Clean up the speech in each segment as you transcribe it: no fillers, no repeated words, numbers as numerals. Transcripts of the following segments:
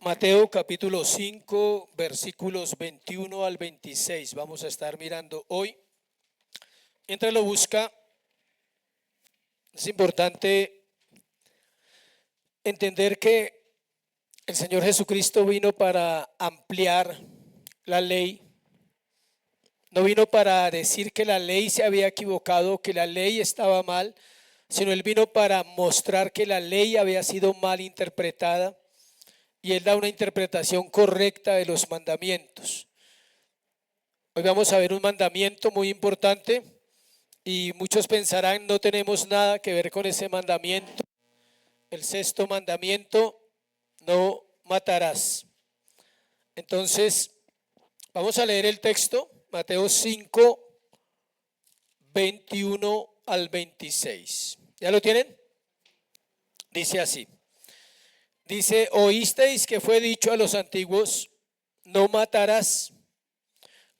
Mateo capítulo 5, versículos 21 al 26. Vamos a estar mirando hoy. Mientras lo busca, es importante entender que el Señor Jesucristo vino para ampliar la ley. No vino para decir que la ley se había equivocado, que la ley estaba mal, sino Él vino para mostrar que la ley había sido mal interpretada. Y Él da una interpretación correcta de los mandamientos. Hoy vamos a ver un mandamiento muy importante y muchos pensarán no tenemos nada que ver con ese mandamiento. El sexto mandamiento, no matarás. Entonces, vamos a leer el texto, Mateo 5, 21 al 26. ¿Ya lo tienen? Dice así. Dice, oísteis que fue dicho a los antiguos, no matarás.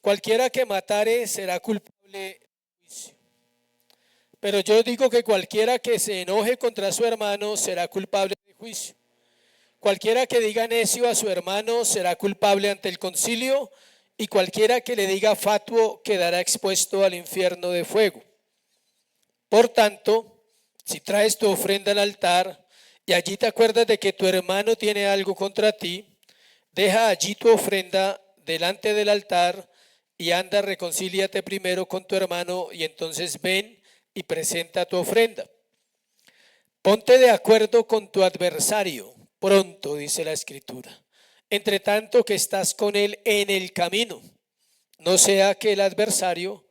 Cualquiera que matare será culpable de juicio. Pero yo digo que cualquiera que se enoje contra su hermano será culpable de juicio. Cualquiera que diga necio a su hermano será culpable ante el concilio, y cualquiera que le diga fatuo quedará expuesto al infierno de fuego. Por tanto, si traes tu ofrenda al altar, y allí te acuerdas de que tu hermano tiene algo contra ti, deja allí tu ofrenda delante del altar y anda, reconcíliate primero con tu hermano y entonces ven y presenta tu ofrenda. Ponte de acuerdo con tu adversario pronto, dice la Escritura, entre tanto que estás con él en el camino. No sea que el adversario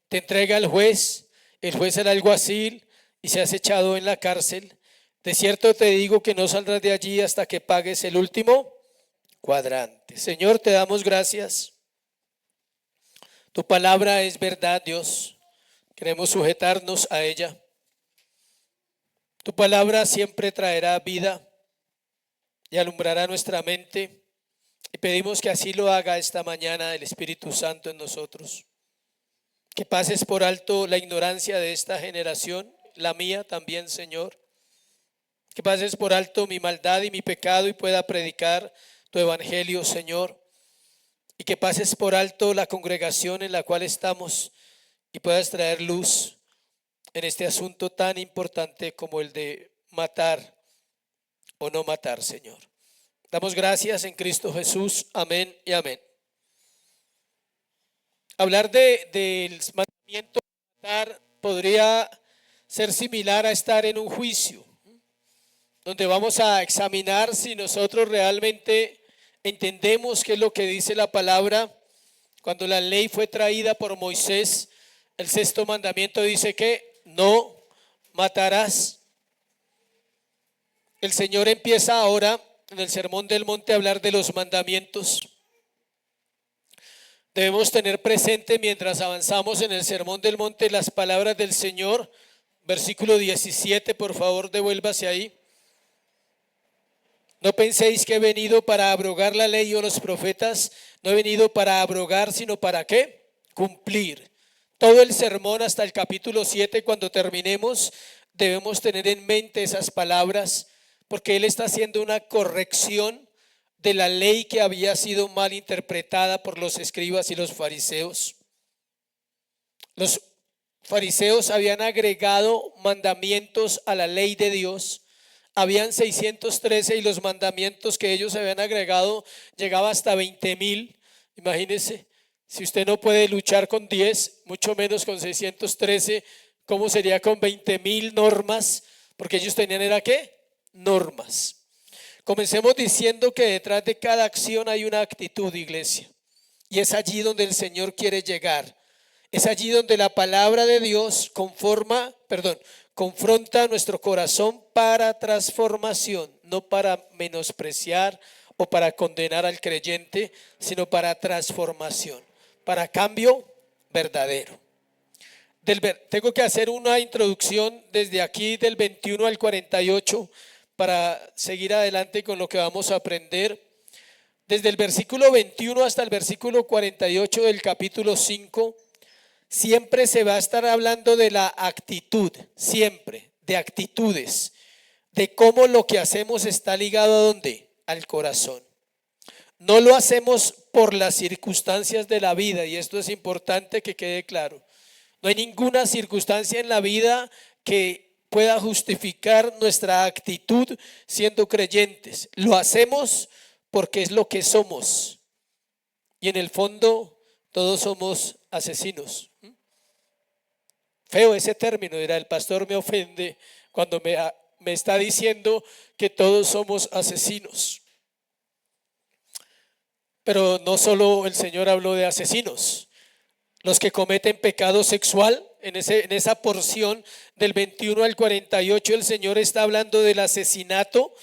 te entregue al juez, el juez al alguacil y seas echado en la cárcel. De cierto te digo que no saldrás de allí hasta que pagues el último cuadrante. Señor, te damos gracias. Tu palabra es verdad, Dios. Queremos sujetarnos a ella. Tu palabra siempre traerá vida y alumbrará nuestra mente. Y pedimos que así lo haga esta mañana el Espíritu Santo en nosotros. Que pases por alto la ignorancia de esta generación, la mía también, Señor. Que pases por alto mi maldad y mi pecado y pueda predicar tu evangelio, Señor. Y que pases por alto la congregación en la cual estamos y puedas traer luz en este asunto tan importante como el de matar o no matar, Señor. Damos gracias en Cristo Jesús. Amén y amén. Hablar del mandamiento de matar podría ser similar a estar en un juicio, donde vamos a examinar si nosotros realmente entendemos qué es lo que dice la palabra. Cuando la ley fue traída por Moisés, el sexto mandamiento dice que no matarás. El Señor empieza ahora en el Sermón del Monte a hablar de los mandamientos. Debemos tener presente mientras avanzamos en el Sermón del Monte las palabras del Señor. Versículo 17, por favor, devuélvase ahí. No penséis que he venido para abrogar la ley o los profetas. No he venido para abrogar, sino para ¿qué? Cumplir. Todo el sermón hasta el capítulo 7, cuando terminemos, debemos tener en mente esas palabras, porque Él está haciendo una corrección de la ley que había sido mal interpretada por los escribas y los fariseos. Los fariseos habían agregado mandamientos a la ley de Dios. Habían 613 y los mandamientos que ellos habían agregado llegaba hasta 20,000. Imagínense, si usted no puede luchar con 10, mucho menos con 613, ¿cómo sería con 20,000 normas? Porque ellos tenían, ¿era qué? Normas. Comencemos diciendo que detrás de cada acción hay una actitud, iglesia. Y es allí donde el Señor quiere llegar. Es allí donde la palabra de Dios confronta nuestro corazón para transformación, no para menospreciar o para condenar al creyente, sino para transformación, para cambio verdadero. Tengo que hacer una introducción desde aquí del 21 al 48 para seguir adelante con lo que vamos a aprender. Desde el versículo 21 hasta el versículo 48 del capítulo 5, siempre se va a estar hablando de la actitud, siempre, de actitudes, de cómo lo que hacemos está ligado ¿a dónde? Al corazón. No lo hacemos por las circunstancias de la vida, y esto es importante que quede claro. No hay ninguna circunstancia en la vida que pueda justificar nuestra actitud siendo creyentes. Lo hacemos porque es lo que somos. Y en el fondo todos somos asesinos. Feo ese término, dirá el pastor, me ofende cuando me está diciendo que todos somos asesinos. Pero no solo el Señor habló de asesinos. Los que cometen pecado sexual, en esa porción del 21 al 48, el Señor está hablando del asesinato,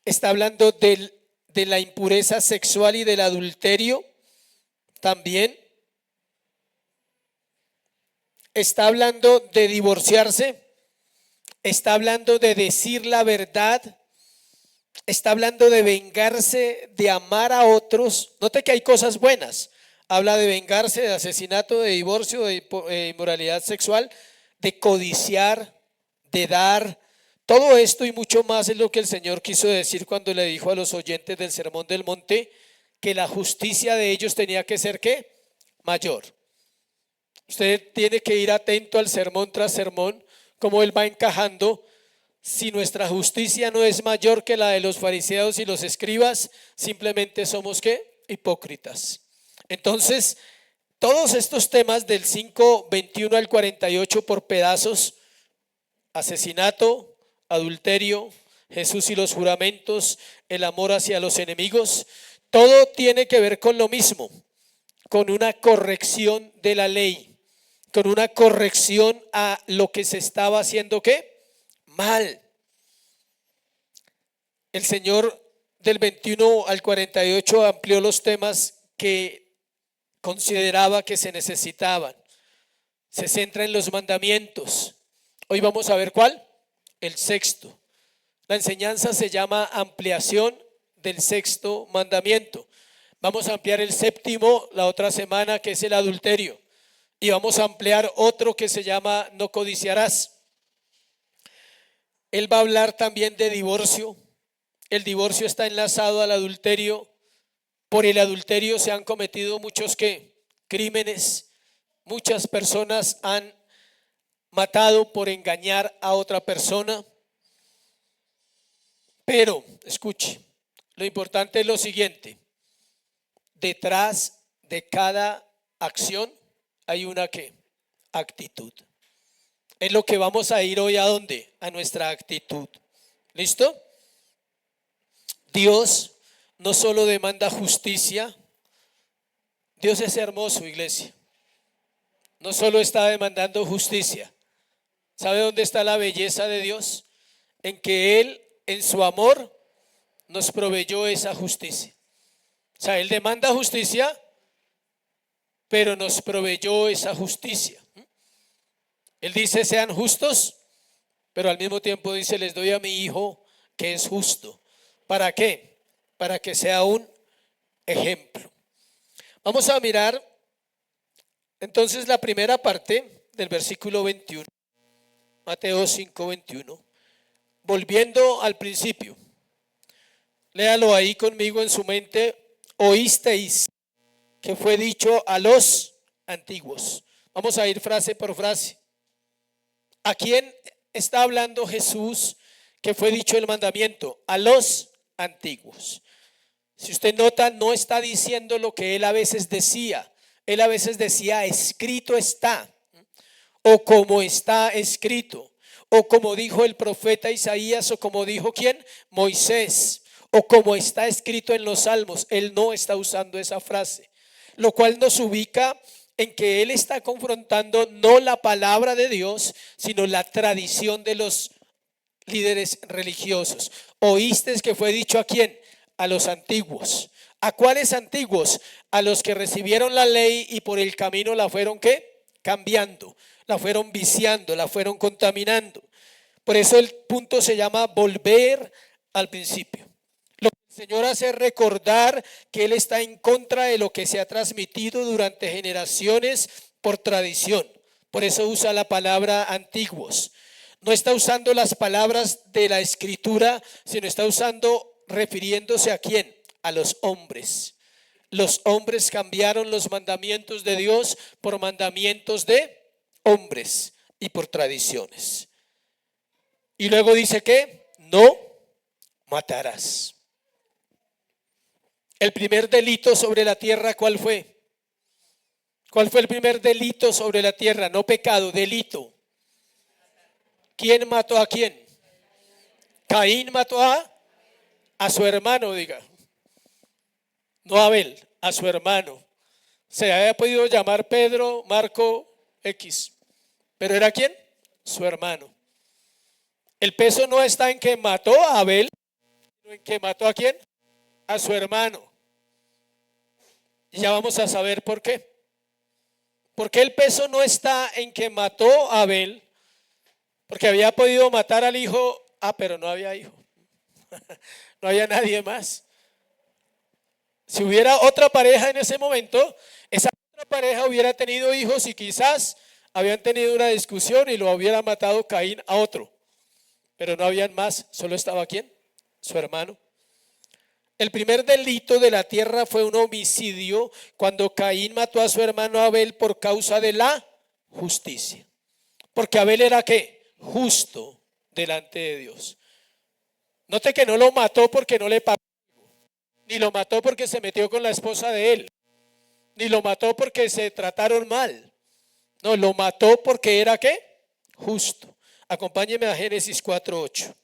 está hablando de la impureza sexual y del adulterio también. Está hablando de divorciarse, está hablando de decir la verdad, está hablando de vengarse, de amar a otros. Note que hay cosas buenas. Habla de vengarse, de asesinato, de divorcio, de inmoralidad sexual, de codiciar, de dar. Todo esto y mucho más es lo que el Señor quiso decir cuando le dijo a los oyentes del Sermón del Monte que la justicia de ellos tenía que ser ¿qué? Mayor. Usted tiene que ir atento al sermón tras sermón, cómo él va encajando. Si nuestra justicia no es mayor que la de los fariseos y los escribas, simplemente somos ¿qué? Hipócritas. Entonces, todos estos temas del 5:21 al 48 por pedazos: asesinato, adulterio, Jesús y los juramentos, el amor hacia los enemigos, todo tiene que ver con lo mismo, con una corrección de la ley, con una corrección a lo que se estaba haciendo ¿qué? Mal. El Señor del 21 al 48 amplió los temas que consideraba que se necesitaban. Se centra en los mandamientos. Hoy vamos a ver ¿cuál? El sexto. La enseñanza se llama ampliación del sexto mandamiento. Vamos a ampliar el séptimo la otra semana, que es el adulterio. Y vamos a ampliar otro que se llama no codiciarás. Él va a hablar también de divorcio. El divorcio está enlazado al adulterio. Por el adulterio se han cometido muchos ¿qué? Crímenes. Muchas personas han matado por engañar a otra persona. Pero, escuche, lo importante es lo siguiente: detrás de cada acción hay una ¿qué? Actitud. Es lo que vamos a ir hoy a ¿dónde? A nuestra actitud. ¿Listo? Dios no solo demanda justicia. Dios es hermoso, iglesia. No solo está demandando justicia. ¿Sabe dónde está la belleza de Dios? En que Él, en su amor, nos proveyó esa justicia. O sea, Él demanda justicia, pero nos proveyó esa justicia. Él dice sean justos, pero al mismo tiempo dice les doy a mi hijo que es justo. ¿Para qué? Para que sea un ejemplo. Vamos a mirar entonces la primera parte del versículo 21, Mateo 5:21. Volviendo al principio, léalo ahí conmigo en su mente. Oísteis que fue dicho a los antiguos. Vamos a ir frase por frase. ¿A quién está hablando Jesús que fue dicho el mandamiento? A los antiguos. Si usted nota, no está diciendo lo que él a veces decía. Él a veces decía escrito está, o como está escrito, o como dijo el profeta Isaías, o como dijo ¿quién? Moisés, o como está escrito en los salmos. Él no está usando esa frase, lo cual nos ubica en que él está confrontando no la palabra de Dios, sino la tradición de los líderes religiosos. ¿Oíste que fue dicho a quién? A los antiguos. ¿A cuáles antiguos? A los que recibieron la ley y por el camino la fueron ¿qué? Cambiando, la fueron viciando, la fueron contaminando. Por eso el punto se llama volver al principio. Lo que el Señor hace recordar que Él está en contra de lo que se ha transmitido durante generaciones por tradición. Por eso usa la palabra antiguos. No está usando las palabras de la escritura, sino está usando, refiriéndose a quién, a los hombres. los hombres cambiaron los mandamientos de Dios por mandamientos de hombres y por tradiciones. Y luego dice que no matarás. El primer delito sobre la tierra, ¿cuál fue? ¿Cuál fue el primer delito sobre la tierra? No pecado, delito. ¿Quién mató a quién? Caín mató a su hermano, diga. No a Abel, a su hermano. Se había podido llamar Pedro, Marco, X. ¿Pero era quién? Su hermano. El peso no está en que mató a Abel, sino en que mató a quién? A su hermano. Y ya vamos a saber por qué. Porque el peso no está en que mató a Abel, porque había podido matar al hijo, pero no había hijo. No había nadie más. Si hubiera otra pareja en ese momento, esa otra pareja hubiera tenido hijos y quizás habían tenido una discusión y lo hubiera matado Caín a otro. Pero no habían más, solo estaba ¿quién? Su hermano. El primer delito de la tierra fue un homicidio cuando Caín mató a su hermano Abel por causa de la justicia. Porque Abel era ¿qué? Justo delante de Dios. Note que no lo mató porque no le pagó, ni lo mató porque se metió con la esposa de él, ni lo mató porque se trataron mal. No, lo mató porque era ¿qué? Justo. Acompáñeme a Génesis 4:8.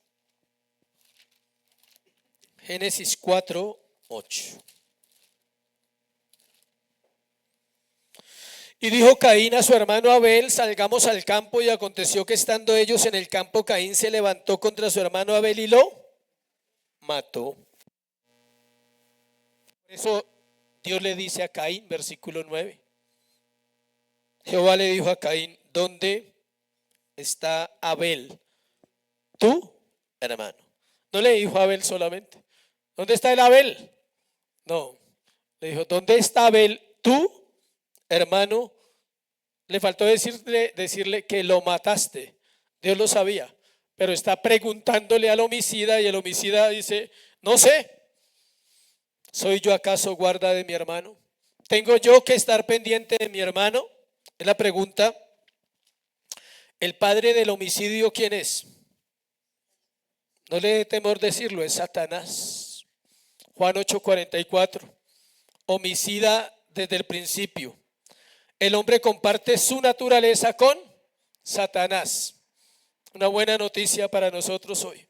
Génesis 4:8. Y dijo Caín a su hermano Abel: salgamos al campo. Y aconteció que estando ellos en el campo, Caín se levantó contra su hermano Abel y lo mató. Por eso Dios le dice a Caín, versículo 9. Jehová le dijo a Caín: ¿dónde está Abel, tu hermano? No le dijo a Abel solamente: ¿dónde está el Abel? No, le dijo: ¿dónde está Abel, tu hermano? Le faltó decirle que lo mataste. Dios lo sabía, pero está preguntándole al homicida y el homicida dice: no sé, ¿soy yo acaso guarda de mi hermano? ¿Tengo yo que estar pendiente de mi hermano? Es la pregunta. El padre del homicidio, ¿quién es? No le dé temor decirlo, es Satanás. Juan 8:44. Homicida desde el principio. El hombre comparte su naturaleza con Satanás. Una buena noticia para nosotros hoy.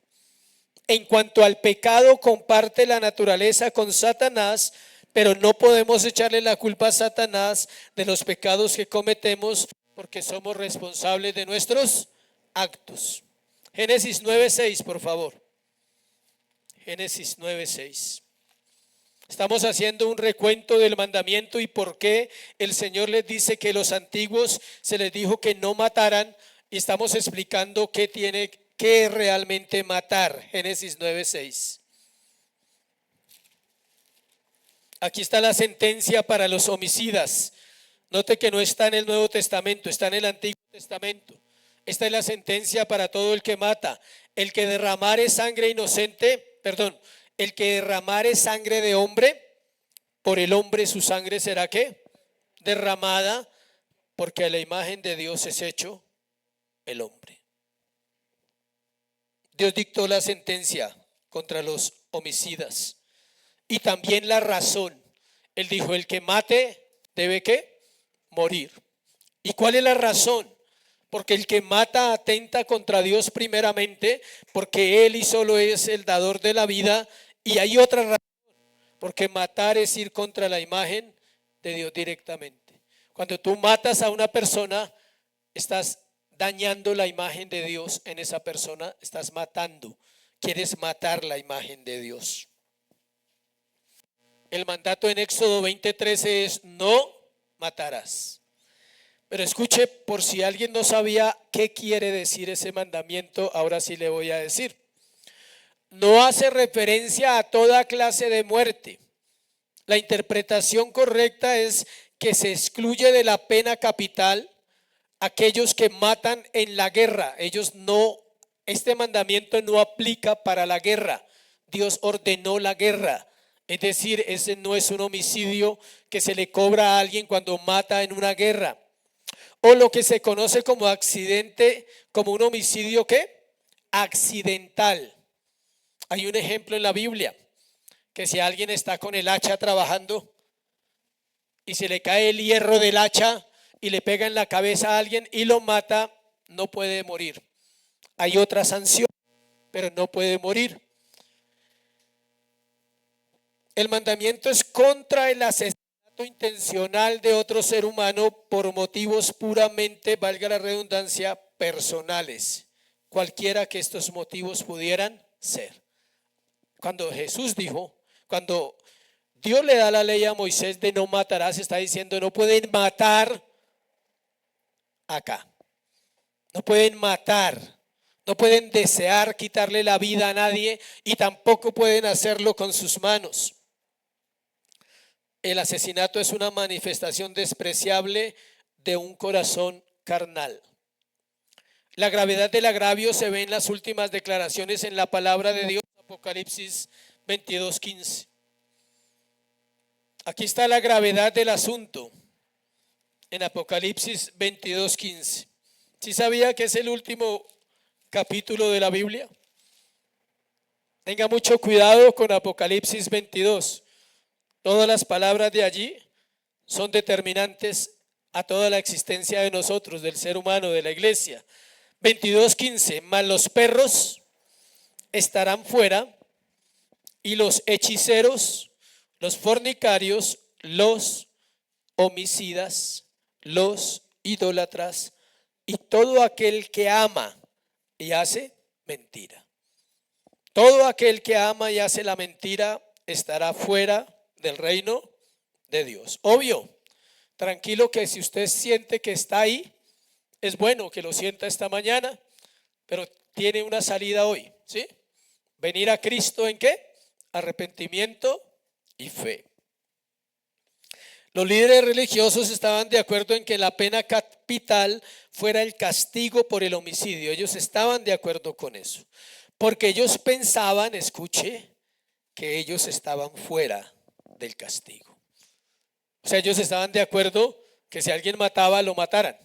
En cuanto al pecado, comparte la naturaleza con Satanás, pero no podemos echarle la culpa a Satanás de los pecados que cometemos, porque somos responsables de nuestros actos. Génesis 9:6, por favor. Génesis 9:6. Estamos haciendo un recuento del mandamiento y por qué el Señor les dice que los antiguos se les dijo que no mataran, y estamos explicando qué tiene que realmente matar. Génesis 9:6. Aquí está la sentencia para los homicidas. Note que no está en el Nuevo Testamento, está en el Antiguo Testamento. Esta es la sentencia para todo el que mata. El que derramare sangre inocente, el que derramare sangre de hombre, por el hombre su sangre será ¿qué? Derramada, porque a la imagen de Dios es hecho el hombre. Dios dictó la sentencia contra los homicidas y también la razón. Él dijo: el que mate debe ¿qué? Morir. ¿Y cuál es la razón? Porque el que mata atenta contra Dios primeramente, porque Él y solo es el dador de la vida. Y hay otra razón, porque matar es ir contra la imagen de Dios directamente. Cuando tú matas a una persona, estás dañando la imagen de Dios en esa persona, estás matando, quieres matar la imagen de Dios. El mandato en Éxodo 20:13 es: no matarás. Pero escuche, por si alguien no sabía qué quiere decir ese mandamiento, ahora sí le voy a decir. No hace referencia a toda clase de muerte. La interpretación correcta es que se excluye de la pena capital aquellos que matan en la guerra. Este mandamiento no aplica para la guerra. Dios ordenó la guerra Es decir, ese no es un homicidio que se le cobra a alguien cuando mata en una guerra. O lo que se conoce como accidente, como un homicidio ¿qué? Accidental. Hay un ejemplo en la Biblia, que si alguien está con el hacha trabajando y se le cae el hierro del hacha y le pega en la cabeza a alguien y lo mata, no puede morir. Hay otra sanción, pero no puede morir. El mandamiento es contra el asesinato intencional de otro ser humano por motivos puramente, valga la redundancia, personales, cualquiera que estos motivos pudieran ser. Cuando Jesús dijo, cuando Dios le da la ley a Moisés de no matarás, está diciendo no pueden matar acá, no pueden matar, no pueden desear quitarle la vida a nadie y tampoco pueden hacerlo con sus manos. El asesinato es una manifestación despreciable de un corazón carnal. La gravedad del agravio se ve en las últimas declaraciones en la palabra de Dios, Apocalipsis 22:15. Aquí está la gravedad del asunto en Apocalipsis 22:15. ¿Sí sabía que es el último capítulo de la Biblia? Tenga mucho cuidado con Apocalipsis 22. Todas las palabras de allí son determinantes a toda la existencia de nosotros, del ser humano, de la iglesia. 22:15, mas los perros estarán fuera y los hechiceros, los fornicarios, los homicidas, los idólatras y todo aquel que ama y hace mentira. Todo aquel que ama y hace la mentira estará fuera del reino de Dios. Obvio, tranquilo que si usted siente que está ahí, es bueno que lo sienta esta mañana, pero tiene una salida hoy, ¿sí? Venir a Cristo ¿en qué? Arrepentimiento y fe. Los líderes religiosos estaban de acuerdo en que la pena capital fuera el castigo por el homicidio. Ellos estaban de acuerdo con eso, porque ellos pensaban, escuche, que ellos estaban fuera del castigo. O sea, ellos estaban de acuerdo que si alguien mataba, lo mataran.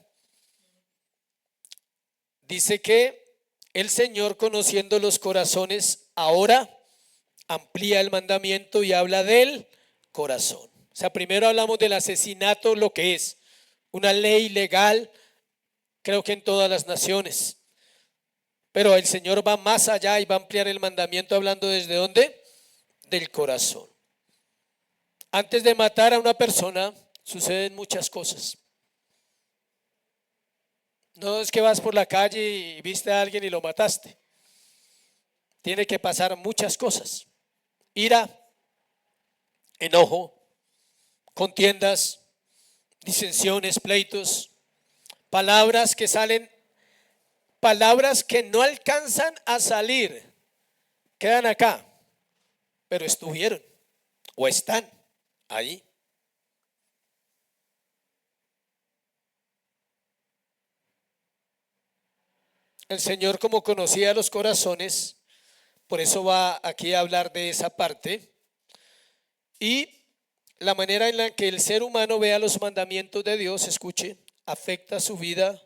Dice que el Señor, conociendo los corazones, ahora amplía el mandamiento y habla del corazón. O sea, primero hablamos del asesinato, lo que es una ley legal, creo que en todas las naciones. Pero el Señor va más allá y va a ampliar el mandamiento hablando desde ¿dónde? Del corazón. Antes de matar a una persona suceden muchas cosas. No es que vas por la calle y viste a alguien y lo mataste. Tiene que pasar muchas cosas. Ira, enojo, contiendas, disensiones, pleitos, palabras que salen, palabras que no alcanzan a salir, quedan acá, pero estuvieron o están ahí. El Señor, como conocía los corazones, por eso va aquí a hablar de esa parte, y la manera en la que el ser humano vea los mandamientos de Dios, escuche, afecta su vida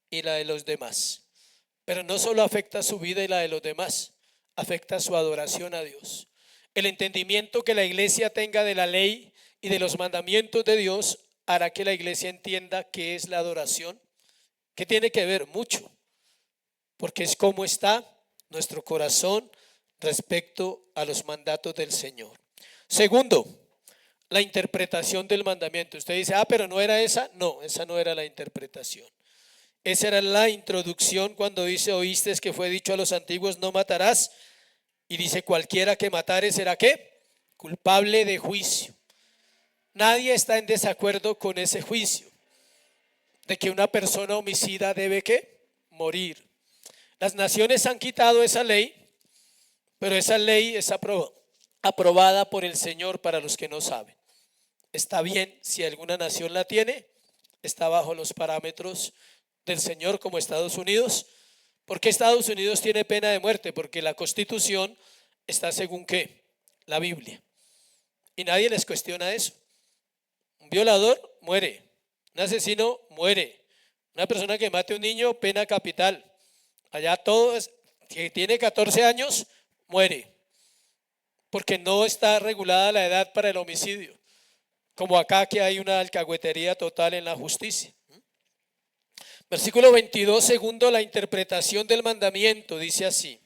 y la de los demás. Pero no solo afecta su vida y la de los demás, afecta su adoración a Dios. El entendimiento que la iglesia tenga de la ley y de los mandamientos de Dios hará que la iglesia entienda qué es la adoración, que tiene que ver mucho, porque es cómo está nuestro corazón respecto a los mandatos del Señor. Segundo, la interpretación del mandamiento. Usted dice, pero no era esa. No, esa no era la interpretación. Esa era la introducción cuando dice, oíste que fue dicho a los antiguos, no matarás. Y dice, cualquiera que matare será ¿qué? Culpable de juicio. Nadie está en desacuerdo con ese juicio, de que una persona homicida debe ¿qué? Morir. Las naciones han quitado esa ley, pero esa ley es aprobada por el Señor para los que no saben. Está bien si alguna nación la tiene, está bajo los parámetros del Señor como Estados Unidos. ¿Por qué Estados Unidos tiene pena de muerte? Porque la Constitución está según ¿qué? La Biblia. y nadie les cuestiona eso. Un violador muere, un asesino muere, una persona que mate a un niño, pena capital. Allá todo es, que tiene 14 años, muere, porque no está regulada la edad para el homicidio, como acá que hay una alcahuetería total en la justicia. Versículo 22, segundo la interpretación del mandamiento, dice así: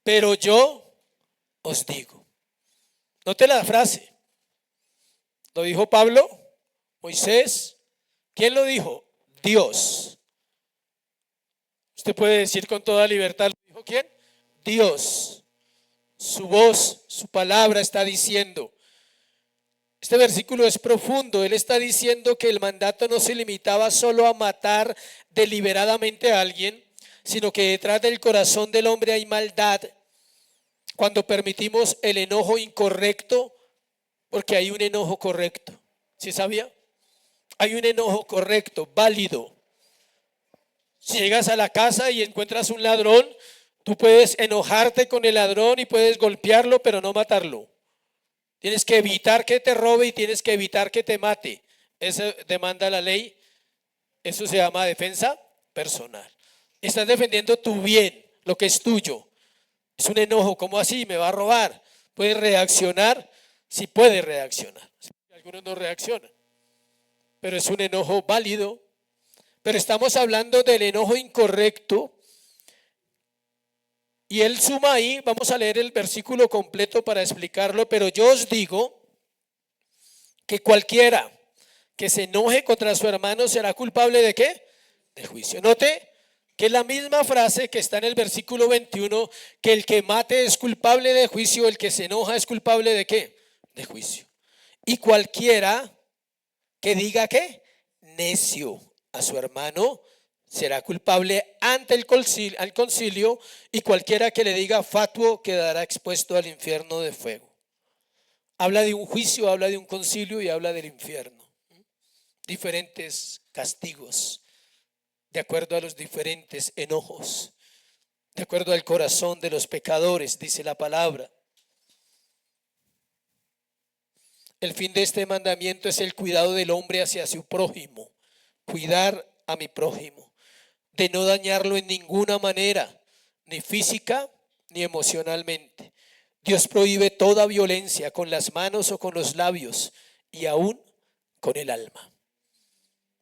pero yo os digo. Note la frase. ¿Lo dijo Pablo? ¿Moisés? ¿Quién lo dijo? Dios. Usted puede decir con toda libertad, ¿lo dijo quién? Dios. Su voz, su palabra está diciendo. Este versículo es profundo. Él está diciendo que el mandato no se limitaba solo a matar deliberadamente a alguien, sino que detrás del corazón del hombre hay maldad. Cuando permitimos el enojo incorrecto, porque hay un enojo correcto. ¿Sí sabía? Hay un enojo correcto, válido. Si llegas a la casa y encuentras un ladrón, tú puedes enojarte con el ladrón y puedes golpearlo, pero no matarlo. Tienes que evitar que te robe y tienes que evitar que te mate. Eso demanda la ley. Eso se llama defensa personal. Estás defendiendo tu bien, lo que es tuyo. Es un enojo, ¿cómo así? ¿Me va a robar? ¿Puedes reaccionar? Sí puede reaccionar. Algunos no reaccionan, pero es un enojo válido. Pero estamos hablando del enojo incorrecto. Y él suma ahí, vamos a leer el versículo completo para explicarlo. Pero yo os digo que cualquiera que se enoje contra su hermano será culpable ¿de qué? De juicio. Note que es la misma frase que está en el versículo 21, que el que mate es culpable de juicio, el que se enoja es culpable ¿de qué? De juicio. Y cualquiera que diga ¿qué? Necio a su hermano será culpable ante el concilio, y cualquiera que le diga fatuo quedará expuesto al infierno de fuego. Habla de un juicio, habla de un concilio y habla del infierno. Diferentes castigos de acuerdo a los diferentes enojos, de acuerdo al corazón de los pecadores, dice la palabra. El fin de este mandamiento es el cuidado del hombre hacia su prójimo, cuidar a mi prójimo, de no dañarlo en ninguna manera, ni física ni emocionalmente. Dios prohíbe toda violencia con las manos o con los labios y aún con el alma.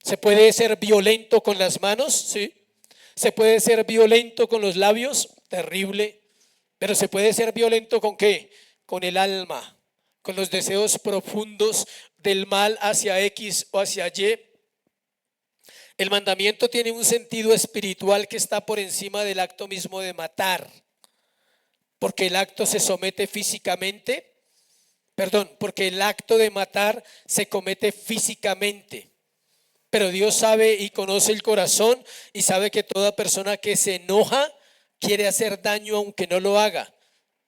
¿Se puede ser violento con las manos? Sí. ¿Se puede ser violento con los labios? Terrible. Pero ¿se puede ser violento con qué? Con el alma, con los deseos profundos del mal hacia X o hacia Y. El mandamiento tiene un sentido espiritual que está por encima del acto mismo de matar, porque el acto se somete físicamente, porque el acto de matar se comete físicamente. Pero Dios sabe y conoce el corazón y sabe que toda persona que se enoja quiere hacer daño aunque no lo haga.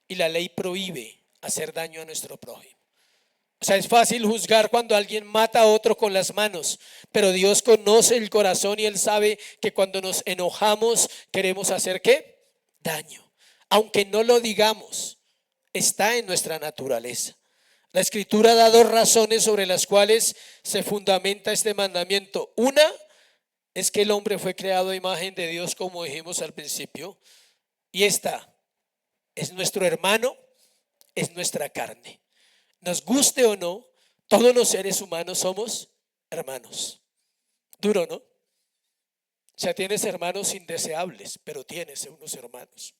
Y la ley prohíbe hacer daño a nuestro prójimo. O sea, es fácil juzgar cuando alguien mata a otro con las manos, pero Dios conoce el corazón y Él sabe que cuando nos enojamos queremos hacer ¿qué? Daño. Aunque no lo digamos, está en nuestra naturaleza. La Escritura da dos razones sobre las cuales se fundamenta este mandamiento. Una es que el hombre fue creado a imagen de Dios, como dijimos al principio, y esta es nuestro hermano, es nuestra carne. Nos guste o no, todos los seres humanos somos hermanos. Duro, ¿no? O sea, tienes hermanos indeseables, pero tienes unos hermanos.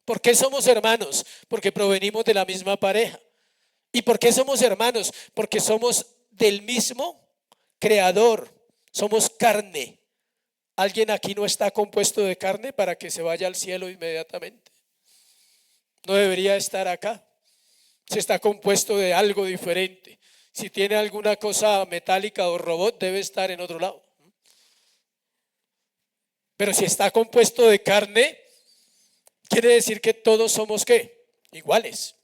¿Por qué somos hermanos? Porque provenimos de la misma pareja. ¿Y por qué somos hermanos? Porque somos del mismo creador, somos carne. ¿Alguien aquí no está compuesto de carne para que se vaya al cielo inmediatamente? No debería estar acá. Si está compuesto de algo diferente, si tiene alguna cosa metálica o robot, debe estar en otro lado. Pero si está compuesto de carne, quiere decir que todos somos ¿qué? Iguales.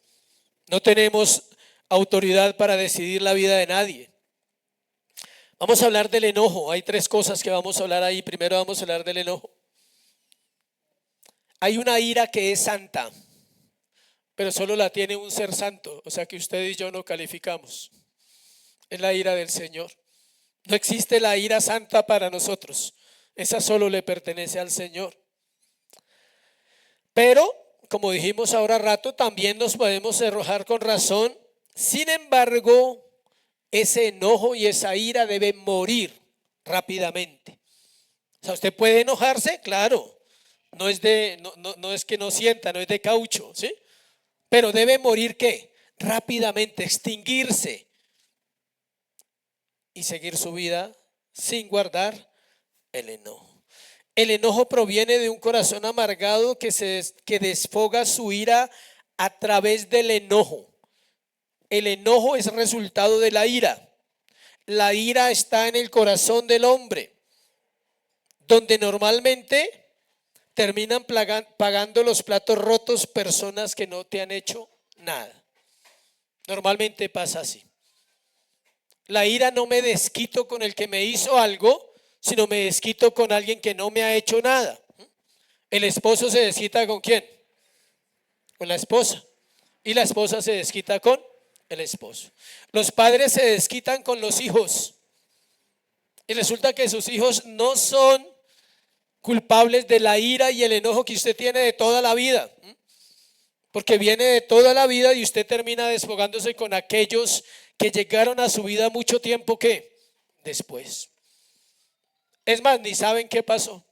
No tenemos autoridad para decidir la vida de nadie. Vamos a hablar del enojo. Hay tres cosas que vamos a hablar ahí. Primero vamos a hablar del enojo. Hay una ira que es santa pero solo la tiene un ser santo, o sea que usted y yo no calificamos. Es la ira del Señor. No existe la ira santa para nosotros, esa solo le pertenece al Señor. Pero, como dijimos ahora rato, también nos podemos arrojar con razón. Sin embargo, ese enojo y esa ira deben morir rápidamente. O sea, usted puede enojarse, claro, no es que no sienta, no es de caucho, ¿sí? Pero debe morir ¿qué? Rápidamente, extinguirse y seguir su vida sin guardar el enojo. El enojo proviene de un corazón amargado que desfoga su ira a través del enojo. El enojo es resultado de la ira. La ira está en el corazón del hombre, donde normalmente terminan pagando los platos rotos personas que no te han hecho nada. Normalmente pasa así. La ira no me desquito con el que me hizo algo, sino me desquito con alguien que no me ha hecho nada. El esposo se desquita ¿con quién? Con la esposa. Y la esposa se desquita con el esposo. Los padres se desquitan con los hijos. Y resulta que sus hijos no son culpables de la ira y el enojo que usted tiene de toda la vida. Porque viene de toda la vida y usted termina desfogándose con aquellos que llegaron a su vida mucho tiempo que después. Es más, ni saben qué pasó.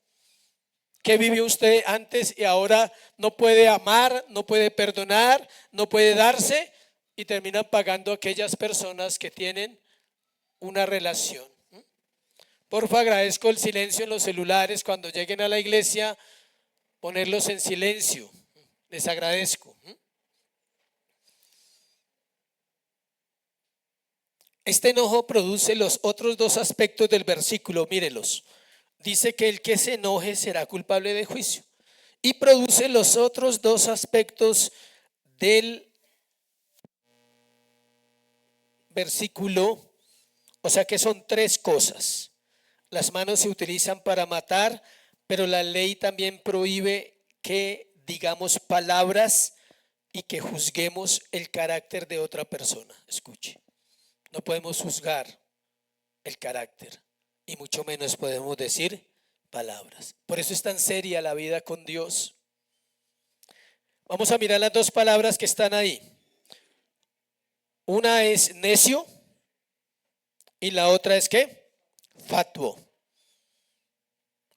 ¿Qué vivió usted antes y ahora no puede amar, no puede perdonar, no puede darse? Y terminan pagando a aquellas personas que tienen una relación. Porfa, agradezco el silencio en los celulares cuando lleguen a la iglesia, ponerlos en silencio. Les agradezco. Este enojo produce los otros dos aspectos del versículo, mírelos. Dice que el que se enoje será culpable de juicio. Y produce los otros dos aspectos del versículo, o sea que son tres cosas. Las manos se utilizan para matar, pero la ley también prohíbe que digamos palabras y que juzguemos el carácter de otra persona. Escuche. No podemos juzgar el carácter y mucho menos podemos decir palabras. Por eso es tan seria la vida con Dios. Vamos a mirar las dos palabras que están ahí. Una es necio y la otra es ¿qué? Fatuo.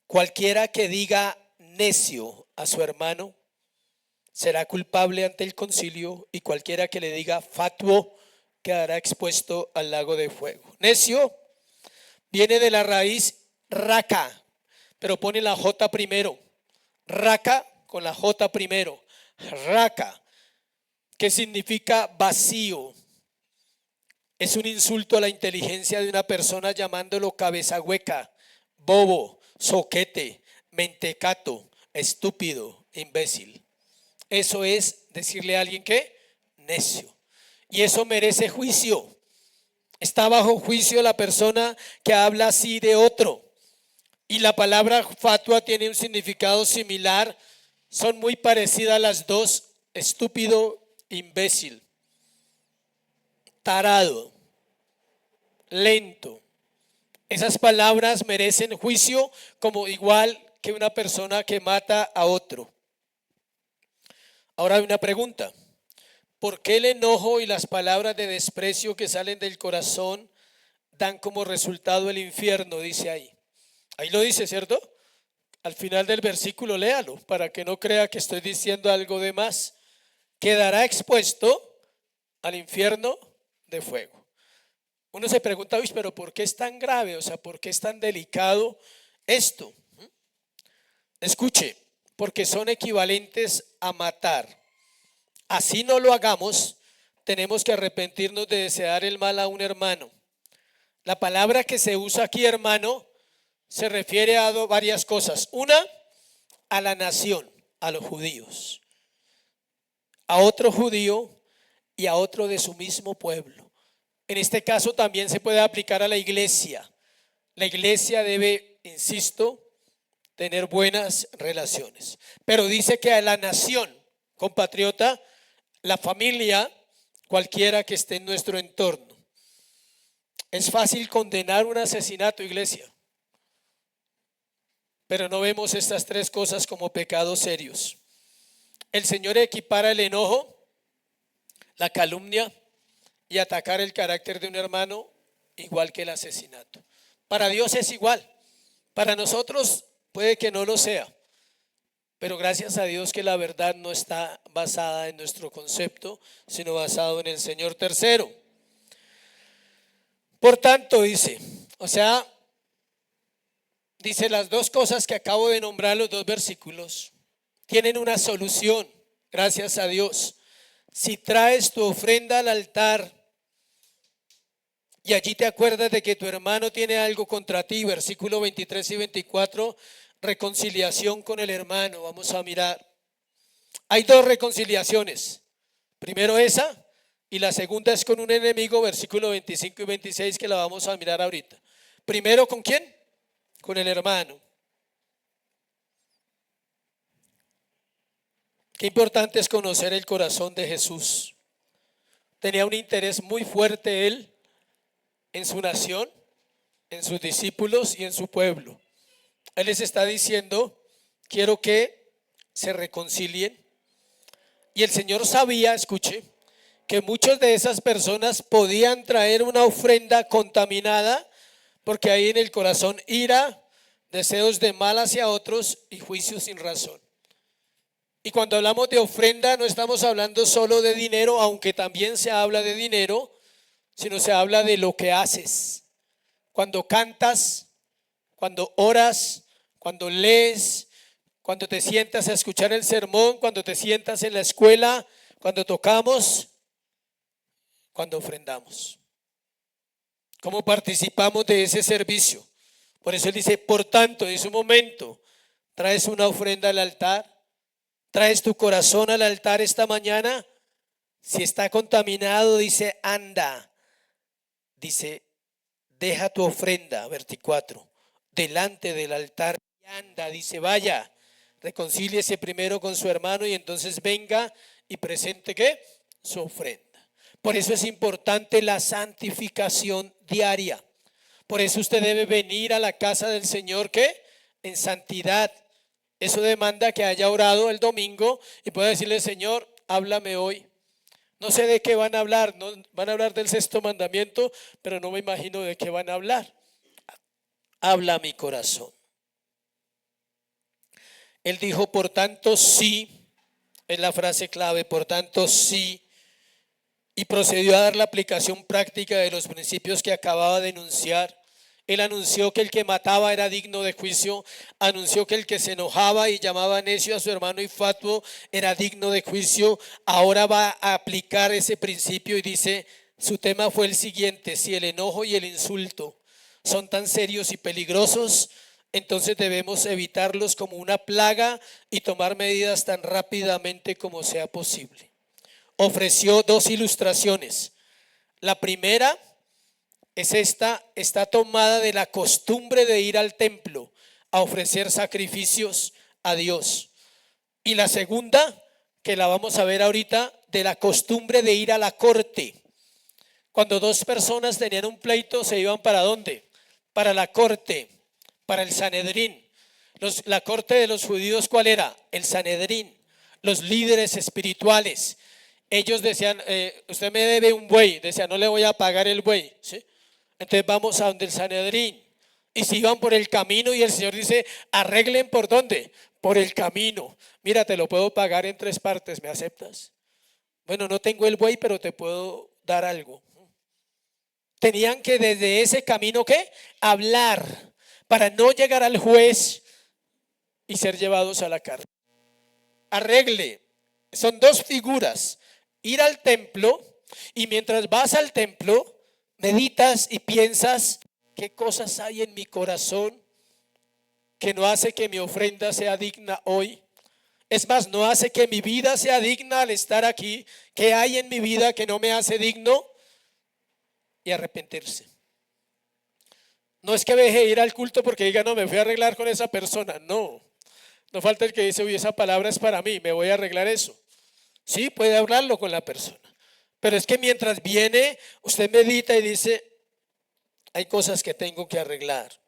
Cualquiera que diga necio a su hermano será culpable ante el concilio, y cualquiera que le diga fatuo quedará expuesto al lago de fuego. Necio viene de la raíz raca, pero pone la J primero. Raca con la J primero. Raca, que significa vacío. Es un insulto a la inteligencia de una persona llamándolo cabeza hueca, bobo, soquete, mentecato, estúpido, imbécil. Eso es decirle a alguien que necio. Y eso merece juicio. Está bajo juicio la persona que habla así de otro. Y la palabra fatua tiene un significado similar. Son muy parecidas las dos. Estúpido, imbécil, tarado, lento. Esas palabras merecen juicio, como igual que una persona que mata a otro. Ahora hay una pregunta. ¿Por qué el enojo y las palabras de desprecio que salen del corazón dan como resultado el infierno? Dice ahí. Ahí lo dice, ¿cierto? Al final del versículo léalo para que no crea que estoy diciendo algo de más. Quedará expuesto al infierno de fuego. Uno se pregunta, pero ¿por qué es tan grave? O sea, ¿por qué es tan delicado esto? Escuche, porque son equivalentes a matar. Así no lo hagamos, tenemos que arrepentirnos de desear el mal a un hermano. La palabra que se usa aquí, hermano, se refiere a varias cosas. Una, a la nación, a los judíos, a otro judío y a otro de su mismo pueblo. En este caso también se puede aplicar a la iglesia. La iglesia debe, insisto, tener buenas relaciones. Pero dice que a la nación, compatriota, la familia, cualquiera que esté en nuestro entorno. Es fácil condenar un asesinato, iglesia, pero no vemos estas tres cosas como pecados serios. El Señor equipara el enojo, la calumnia y atacar el carácter de un hermano igual que el asesinato. Para Dios es igual, para nosotros puede que no lo sea, pero gracias a Dios que la verdad no está basada en nuestro concepto, sino basado en el Señor. Tercero, por tanto dice, dice las dos cosas que acabo de nombrar, los dos versículos, tienen una solución, gracias a Dios. Si traes tu ofrenda al altar y allí te acuerdas de que tu hermano tiene algo contra ti, versículo 23 y 24, reconciliación con el hermano. Vamos a mirar. Hay dos reconciliaciones. Primero esa y la segunda es con un enemigo, versículo 25 y 26, que la vamos a mirar ahorita. Primero, ¿con quién? Con el hermano. Qué importante es conocer el corazón de Jesús. Tenía un interés muy fuerte él en su nación, en sus discípulos y en su pueblo. Él les está diciendo, quiero que se reconcilien. Y el Señor sabía, escuche, que muchas de esas personas podían traer una ofrenda contaminada, porque hay en el corazón ira, deseos de mal hacia otros y juicio sin razón. Y cuando hablamos de ofrenda no estamos hablando solo de dinero, aunque también se habla de dinero, sino se habla de lo que haces. Cuando cantas, cuando oras, cuando lees, cuando te sientas a escuchar el sermón, cuando te sientas en la escuela, cuando tocamos, cuando ofrendamos. ¿Cómo participamos de ese servicio? Por eso él dice, por tanto, en su momento, traes una ofrenda al altar, traes tu corazón al altar esta mañana. Si está contaminado, dice, anda. Dice, deja tu ofrenda, 24, delante del altar y anda. Dice, vaya, reconcíliese primero con su hermano y entonces venga y presente, ¿qué? Su ofrenda. Por eso es importante la santificación diaria. Por eso usted debe venir a la casa del Señor, ¿qué? En santidad. Eso demanda que haya orado el domingo y pueda decirle, Señor, háblame hoy. No sé de qué van a hablar, no, van a hablar del sexto mandamiento, pero no me imagino de qué van a hablar. Habla mi corazón. Él dijo, por tanto, sí, es la frase clave, por tanto, sí. Y procedió a dar la aplicación práctica de los principios que acababa de enunciar. Él anunció que el que mataba era digno de juicio, anunció que el que se enojaba y llamaba necio a su hermano infatuo era digno de juicio. Ahora va a aplicar ese principio y dice, su tema fue el siguiente: si el enojo y el insulto son tan serios y peligrosos, entonces debemos evitarlos como una plaga y tomar medidas tan rápidamente como sea posible. Ofreció dos ilustraciones. La primera es esta, está tomada de la costumbre de ir al templo a ofrecer sacrificios a Dios. Y la segunda, que la vamos a ver ahorita, de la costumbre de ir a la corte. Cuando dos personas tenían un pleito, se iban ¿para dónde? Para la corte, para el Sanedrín. La corte de los judíos, ¿cuál era? El Sanedrín, los líderes espirituales. Ellos decían, usted me debe un buey. Decía, no le voy a pagar el buey, ¿sí? Entonces vamos a donde el Sanedrín. Y si iban por el camino y el Señor dice, arreglen ¿por dónde? Por el camino. Mira, te lo puedo pagar en 3 partes, ¿me aceptas? Bueno, no tengo el buey, pero te puedo dar algo. Tenían que desde ese camino, ¿qué? Hablar para no llegar al juez y ser llevados a la cárcel. Arregle. Son dos figuras. Ir al templo, y mientras vas al templo meditas y piensas qué cosas hay en mi corazón que no hace que mi ofrenda sea digna hoy. Es más, no hace que mi vida sea digna al estar aquí. ¿Qué hay en mi vida que no me hace digno? Y arrepentirse. No es que deje ir al culto porque diga, no, me fui a arreglar con esa persona. No falta el que dice, uy, esa palabra es para mí, me voy a arreglar eso. Sí, puede hablarlo con la persona. Pero es que mientras viene, usted medita y dice, hay cosas que tengo que arreglar.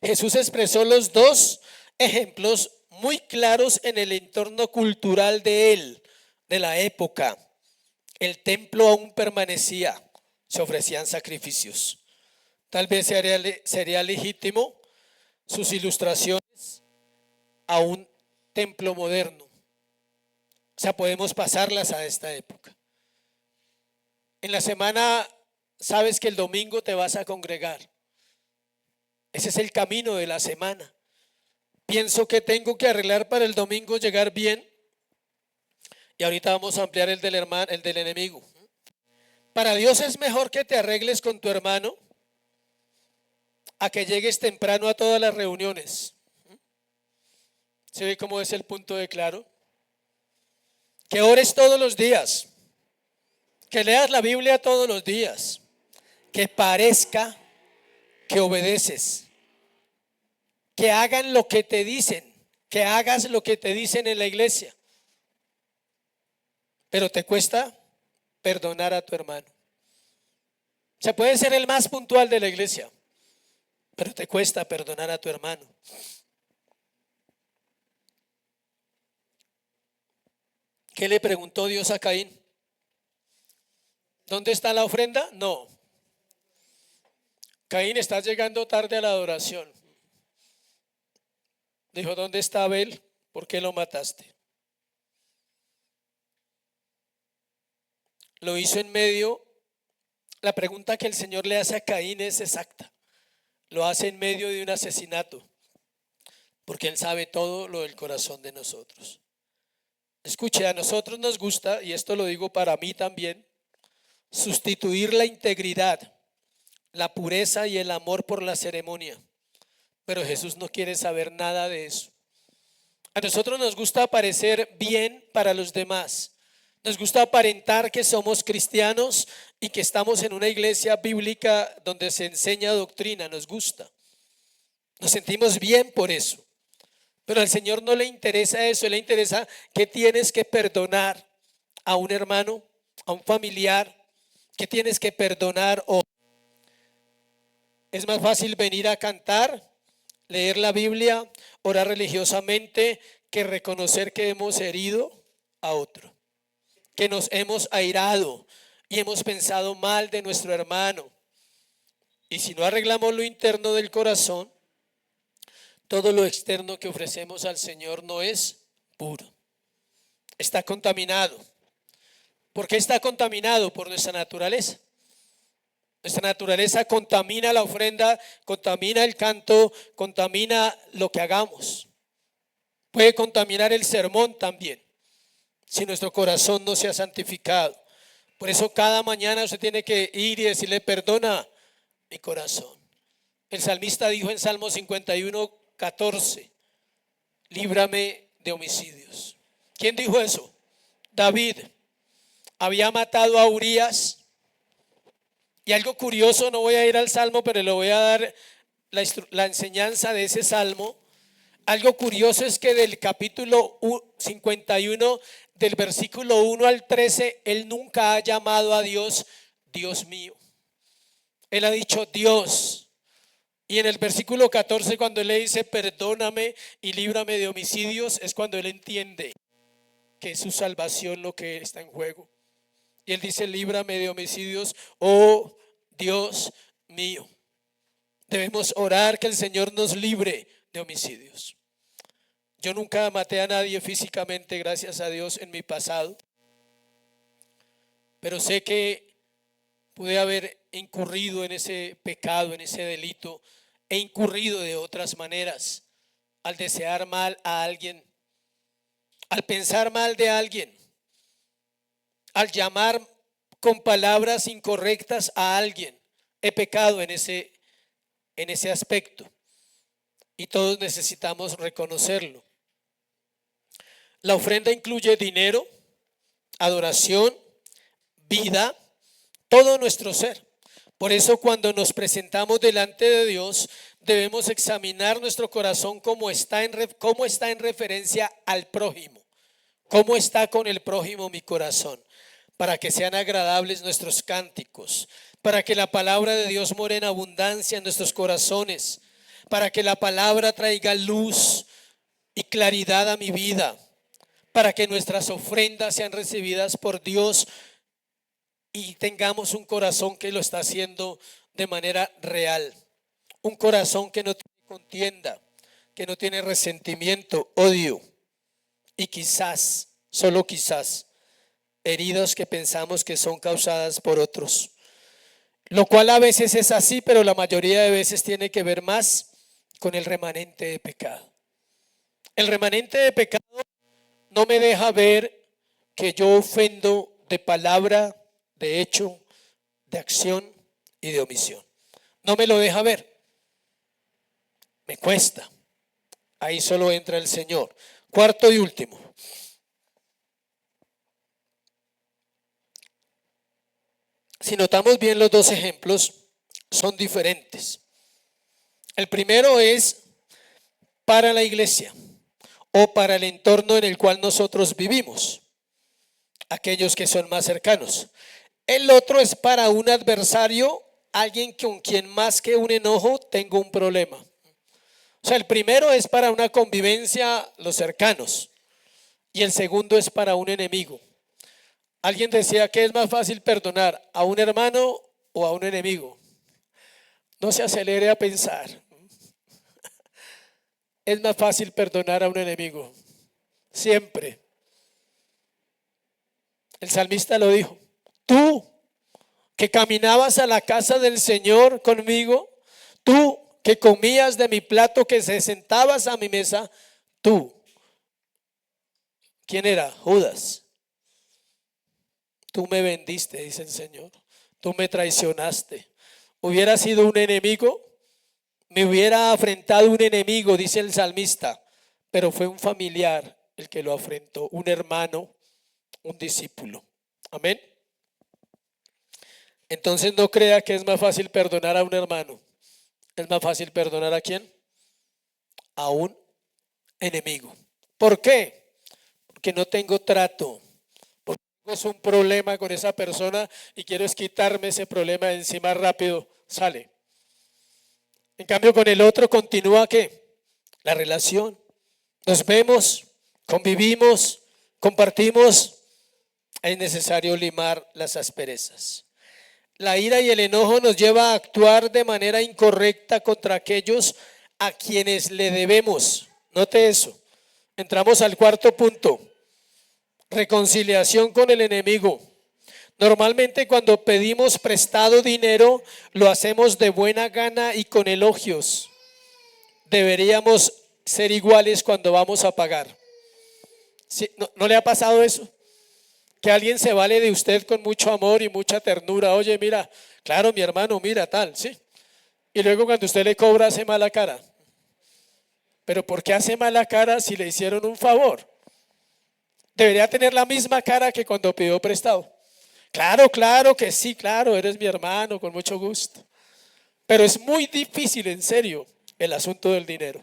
Jesús expresó los dos ejemplos muy claros en el entorno cultural de él, de la época. El templo aún permanecía, se ofrecían sacrificios. Tal vez sería legítimo sus ilustraciones a un templo moderno. O sea, podemos pasarlas a esta época. En la semana sabes que el domingo te vas a congregar. Ese es el camino de la semana. Pienso que tengo que arreglar para el domingo llegar bien. Y ahorita vamos a ampliar el del enemigo. Para Dios es mejor que te arregles con tu hermano a que llegues temprano a todas las reuniones. ¿Se ve cómo es el punto de claro? Que ores todos los días, que leas la Biblia todos los días, que parezca que obedeces, que hagan lo que te dicen, que hagas lo que te dicen en la iglesia, pero te cuesta perdonar a tu hermano. O sea, puedes ser el más puntual de la iglesia, pero te cuesta perdonar a tu hermano. ¿Qué le preguntó Dios a Caín? ¿Dónde está la ofrenda? No. Caín, estás llegando tarde a la adoración. Dijo, ¿dónde está Abel? ¿Por qué lo mataste? Lo hizo en medio. La pregunta que el Señor le hace a Caín es exacta. Lo hace en medio de un asesinato, porque Él sabe todo lo del corazón de nosotros. Escuche, a nosotros nos gusta, y esto lo digo para mí también, sustituir la integridad, la pureza y el amor por la ceremonia. Pero Jesús no quiere saber nada de eso. A nosotros nos gusta parecer bien para los demás. Nos gusta aparentar que somos cristianos y que estamos en una iglesia bíblica donde se enseña doctrina. Nos gusta. Nos sentimos bien por eso. Pero al Señor no le interesa eso. Le interesa que tienes que perdonar a un hermano, a un familiar, que tienes que perdonar. O es más fácil venir a cantar, leer la Biblia, orar religiosamente, que reconocer que hemos herido a otro, que nos hemos airado y hemos pensado mal de nuestro hermano. Y si no arreglamos lo interno del corazón, todo lo externo que ofrecemos al Señor no es puro. Está contaminado. ¿Por qué está contaminado? Por nuestra naturaleza. Nuestra naturaleza contamina la ofrenda, contamina el canto, contamina lo que hagamos. Puede contaminar el sermón también, si nuestro corazón no se ha santificado. Por eso cada mañana usted tiene que ir y decirle, perdona mi corazón. El salmista dijo en Salmo 51:14, líbrame de homicidios. ¿Quién dijo eso? David. Había matado a Urías. Y algo curioso, no voy a ir al salmo, pero le voy a dar la enseñanza de ese salmo. Algo curioso es que del capítulo 51, del versículo 1 al 13, él nunca ha llamado a Dios, Dios mío. Él ha dicho Dios. Y en el versículo 14, cuando él le dice, perdóname y líbrame de homicidios, es cuando él entiende que es su salvación lo que está en juego. Y él dice, líbrame de homicidios, oh Dios mío. Debemos orar que el Señor nos libre de homicidios. Yo nunca maté a nadie físicamente, gracias a Dios, en mi pasado. Pero sé que pude haber incurrido en ese pecado, en ese delito, e incurrido de otras maneras, al desear mal a alguien, al pensar mal de alguien, al llamar con palabras incorrectas a alguien. He pecado en ese aspecto y todos necesitamos reconocerlo. La ofrenda incluye dinero, adoración, vida, todo nuestro ser. Por eso cuando nos presentamos delante de Dios debemos examinar nuestro corazón cómo está en referencia al prójimo, ¿Cómo está con el prójimo mi corazón? Para que sean agradables nuestros cánticos, para que la palabra de Dios more en abundancia en nuestros corazones, para que la palabra traiga luz y claridad a mi vida, para que nuestras ofrendas sean recibidas por Dios y tengamos un corazón que lo está haciendo de manera real, un corazón que no tiene contienda, que no tiene resentimiento, odio y quizás, solo quizás, heridas que pensamos que son causadas por otros, lo cual a veces es así, pero la mayoría de veces tiene que ver más con el remanente de pecado. El remanente de pecado no me deja ver que yo ofendo de palabra, de hecho, de acción y de omisión. No me lo deja ver. Me cuesta. Ahí solo entra el Señor. Cuarto y último. Si notamos bien, los dos ejemplos son diferentes. El primero es para la iglesia o para el entorno en el cual nosotros vivimos, aquellos que son más cercanos. El otro es para un adversario, alguien con quien más que un enojo tengo un problema. O sea, el primero es para una convivencia, los cercanos, y el segundo es para un enemigo. Alguien decía que es más fácil perdonar a un hermano o a un enemigo. No se acelere a pensar. Es más fácil perdonar a un enemigo. Siempre. El salmista lo dijo. Tú que caminabas a la casa del Señor conmigo, tú que comías de mi plato, que se sentabas a mi mesa, tú. ¿Quién era? Judas. Tú me vendiste, dice el Señor. Tú me traicionaste. Hubiera sido un enemigo, me hubiera afrentado un enemigo, dice el salmista, pero fue un familiar el que lo afrentó, un hermano, un discípulo. Amén. Entonces no crea que es más fácil perdonar a un hermano. Es más fácil perdonar ¿a quién? A un enemigo. ¿Por qué? Porque no tengo trato. Porque es un problema con esa persona y quiero es quitarme ese problema de encima rápido. Sale. En cambio con el otro continúa ¿qué? La relación. Nos vemos, convivimos, compartimos. Es necesario limar las asperezas. La ira y el enojo nos lleva a actuar de manera incorrecta contra aquellos a quienes le debemos. Note eso. Entramos al cuarto punto. Reconciliación con el enemigo. Normalmente cuando pedimos prestado dinero lo hacemos de buena gana y con elogios. Deberíamos ser iguales cuando vamos a pagar. ¿Sí? ¿No le ha pasado eso? Que alguien se vale de usted con mucho amor y mucha ternura. Oye, mira, claro, mi hermano, mira, tal, ¿sí? Y luego cuando usted le cobra hace mala cara. Pero ¿por qué hace mala cara si le hicieron un favor? Debería tener la misma cara que cuando pidió prestado. Claro, claro que sí, claro, eres mi hermano, con mucho gusto. Pero es muy difícil, en serio, el asunto del dinero.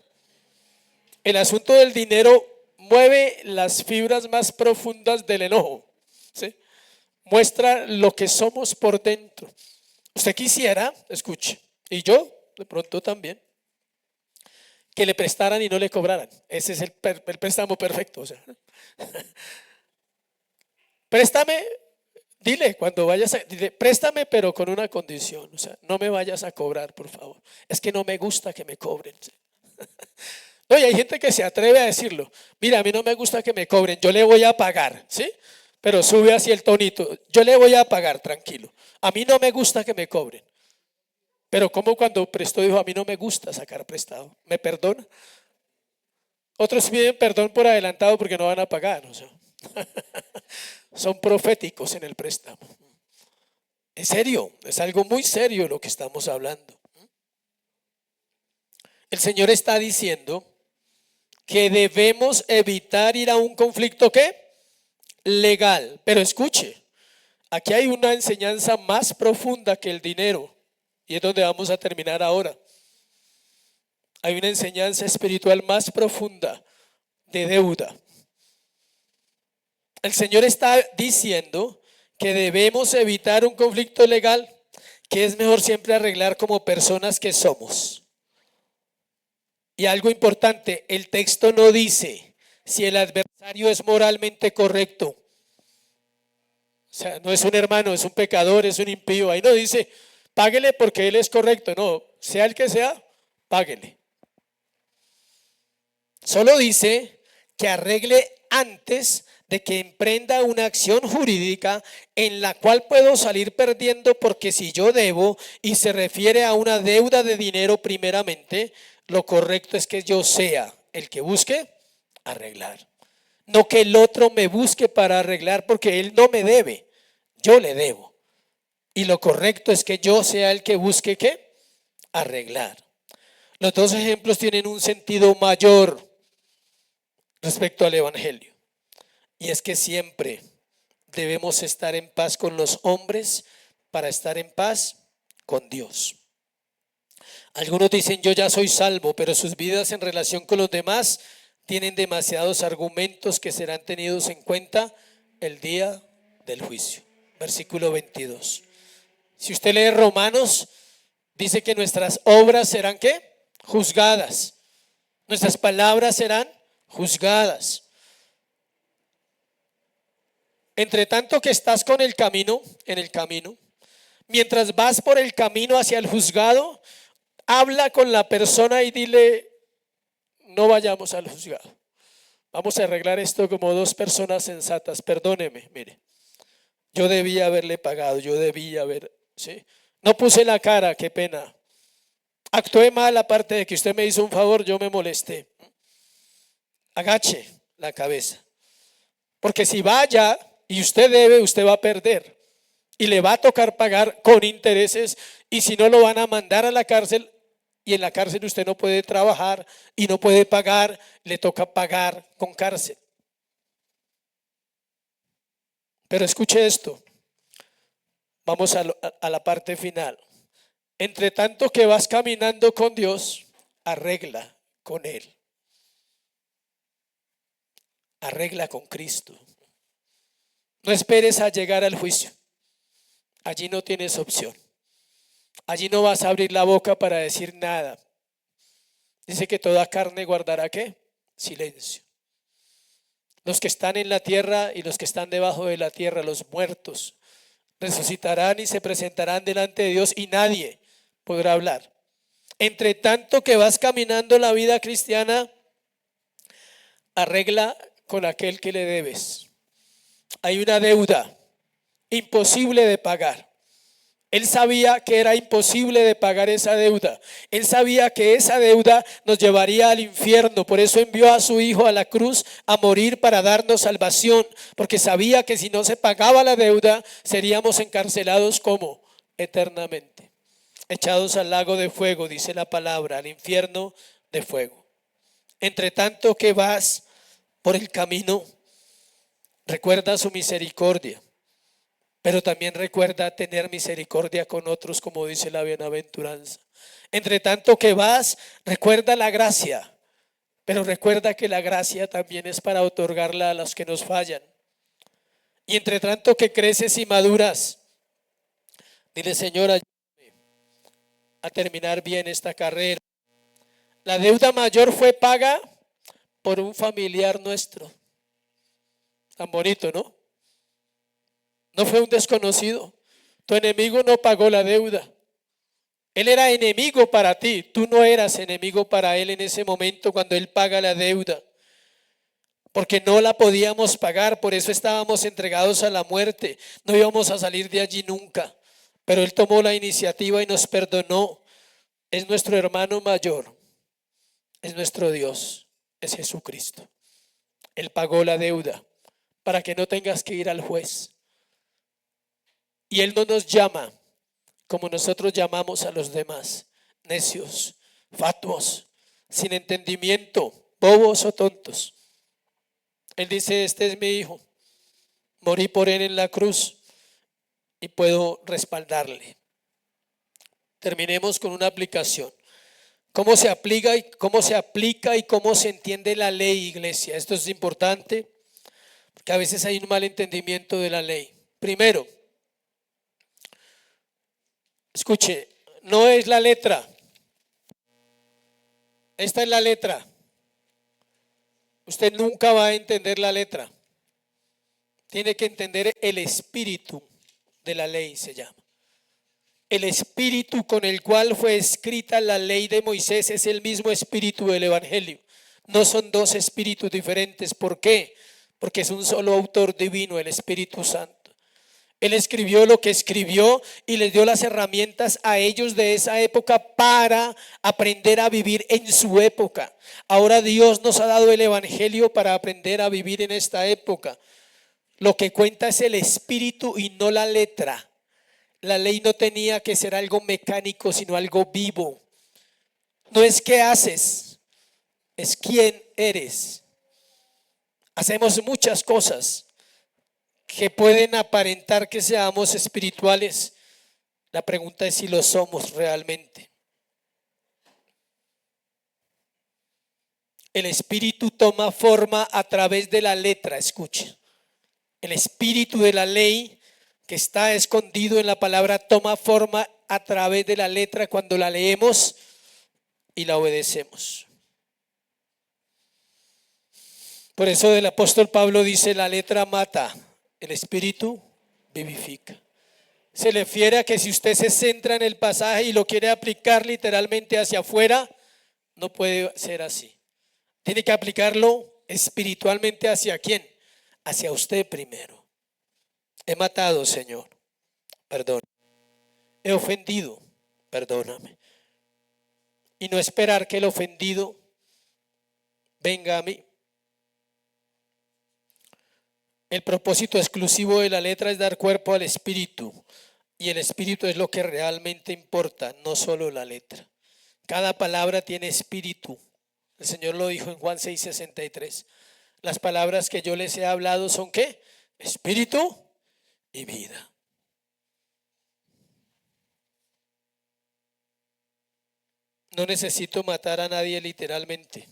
El asunto del dinero mueve las fibras más profundas del enojo. ¿Sí? Muestra lo que somos por dentro. Usted quisiera, escuche, y yo de pronto también, que le prestaran y no le cobraran. Ese es el préstamo perfecto. O sea, préstame, dile cuando vayas dile, préstame pero con una condición. O sea, no me vayas a cobrar, por favor. Es que no me gusta que me cobren. ¿Sí? No, y hay gente que se atreve a decirlo. Mira, a mí no me gusta que me cobren, yo le voy a pagar, ¿sí? Pero sube así el tonito. Yo le voy a pagar, tranquilo. A mí no me gusta que me cobren. Pero como cuando prestó dijo, a mí no me gusta sacar prestado. ¿Me perdona? Otros piden perdón por adelantado porque no van a pagar. O sea, son proféticos en el préstamo. En serio, es algo muy serio lo que estamos hablando. El Señor está diciendo que debemos evitar ir a un conflicto ¿qué? Legal. Pero escuche, aquí hay una enseñanza más profunda que el dinero y es donde vamos a terminar ahora. Hay una enseñanza espiritual más profunda de deuda. El Señor está diciendo que debemos evitar un conflicto legal, que es mejor siempre arreglar como personas que somos. Y algo importante, el texto no dice si el adversario es moralmente correcto. O sea, no es un hermano, es un pecador, es un impío. Ahí no dice, páguele porque él es correcto. No, sea el que sea, páguele. Solo dice que arregle antes de que emprenda una acción jurídica en la cual puedo salir perdiendo, porque si yo debo y se refiere a una deuda de dinero primeramente, lo correcto es que yo sea el que busque arreglar. No que el otro me busque para arreglar, porque él no me debe, yo le debo. Y lo correcto es que yo sea el que busque ¿qué? Arreglar. Los dos ejemplos tienen un sentido mayor respecto al evangelio. Y es que siempre debemos estar en paz con los hombres para estar en paz con Dios. Algunos dicen yo ya soy salvo, pero sus vidas en relación con los demás tienen demasiados argumentos que serán tenidos en cuenta el día del juicio. Versículo 22. Si usted lee Romanos, dice que nuestras obras serán ¿qué? Juzgadas. Nuestras palabras serán juzgadas. Entre tanto que estás con el camino, en el camino, mientras vas por el camino hacia el juzgado, habla con la persona y dile, no vayamos al juzgado. Vamos a arreglar esto como dos personas sensatas. Perdóneme, mire, yo debía haberle pagado, yo debía haber, ¿sí? No puse la cara, qué pena. Actué mal, aparte de que usted me hizo un favor, yo me molesté. Agache la cabeza. Porque si vaya y usted debe, usted va a perder. Y le va a tocar pagar con intereses. Y si no, lo van a mandar a la cárcel. Y en la cárcel usted no puede trabajar y no puede pagar. Le toca pagar con cárcel. Pero escuche esto. Vamos a la parte final. Entre tanto que vas caminando con Dios, arregla con Él. Arregla con Cristo. No esperes a llegar al juicio. Allí no tienes opción. Allí no vas a abrir la boca para decir nada. Dice que toda carne guardará ¿qué? Silencio. Los que están en la tierra y los que están debajo de la tierra, los muertos, resucitarán y se presentarán delante de Dios y nadie podrá hablar. Entre tanto que vas caminando la vida cristiana, arregla con aquel que le debes. Hay una deuda imposible de pagar. Él sabía que era imposible de pagar esa deuda. Él sabía que esa deuda nos llevaría al infierno. Por eso envió a su Hijo a la cruz a morir para darnos salvación. Porque sabía que si no se pagaba la deuda, seríamos encarcelados como eternamente. Echados al lago de fuego, dice la palabra, al infierno de fuego. Entre tanto que vas por el camino, recuerda su misericordia. Pero también recuerda tener misericordia con otros, como dice la bienaventuranza. Entre tanto que vas, recuerda la gracia. Pero recuerda que la gracia también es para otorgarla a los que nos fallan. Y entre tanto que creces y maduras, dile, Señor, ayúdame a terminar bien esta carrera. La deuda mayor fue paga por un familiar nuestro. Tan bonito, ¿no? No fue un desconocido. Tu enemigo no pagó la deuda. Él era enemigo para ti. Tú no eras enemigo para él en ese momento cuando él paga la deuda. Porque no la podíamos pagar. Por eso estábamos entregados a la muerte. No íbamos a salir de allí nunca. Pero él tomó la iniciativa y nos perdonó. Es nuestro hermano mayor. Es nuestro Dios. Es Jesucristo. Él pagó la deuda para que no tengas que ir al juez. Y Él no nos llama como nosotros llamamos a los demás, necios, fatuos, sin entendimiento, bobos o tontos. Él dice, este es mi hijo, morí por él en la cruz y puedo respaldarle. Terminemos con una aplicación. ¿Cómo se aplica y cómo se entiende la ley, iglesia? Esto es importante porque a veces hay un mal entendimiento de la ley. Primero, escuche, no es la letra. Esta es la letra. Usted nunca va a entender la letra. Tiene que entender el espíritu de la ley, se llama. El espíritu con el cual fue escrita la ley de Moisés es el mismo espíritu del evangelio. No son dos espíritus diferentes. ¿Por qué? Porque es un solo autor divino, el Espíritu Santo. Él escribió lo que escribió y les dio las herramientas a ellos de esa época para aprender a vivir en su época. Ahora Dios nos ha dado el evangelio para aprender a vivir en esta época. Lo que cuenta es el espíritu y no la letra. La ley no tenía que ser algo mecánico, sino algo vivo. No es qué haces, es quién eres. Hacemos muchas cosas que pueden aparentar que seamos espirituales. La pregunta es si lo somos realmente. El espíritu toma forma a través de la letra, escuche. El espíritu de la ley que está escondido en la palabra toma forma a través de la letra cuando la leemos y la obedecemos. Por eso el apóstol Pablo dice: la letra mata, el espíritu vivifica. Se le refiere a que si usted se centra en el pasaje y lo quiere aplicar literalmente hacia afuera, no puede ser así. Tiene que aplicarlo espiritualmente. ¿Hacia quién? Hacia usted primero. He matado, Señor, perdón. He ofendido, perdóname. Y no esperar que el ofendido venga a mí. El propósito exclusivo de la letra es dar cuerpo al espíritu, y el espíritu es lo que realmente importa, no solo la letra. Cada palabra tiene espíritu. El Señor lo dijo en Juan 6:63. Las palabras que yo les he hablado son ¿qué? Espíritu y vida. No necesito matar a nadie literalmente.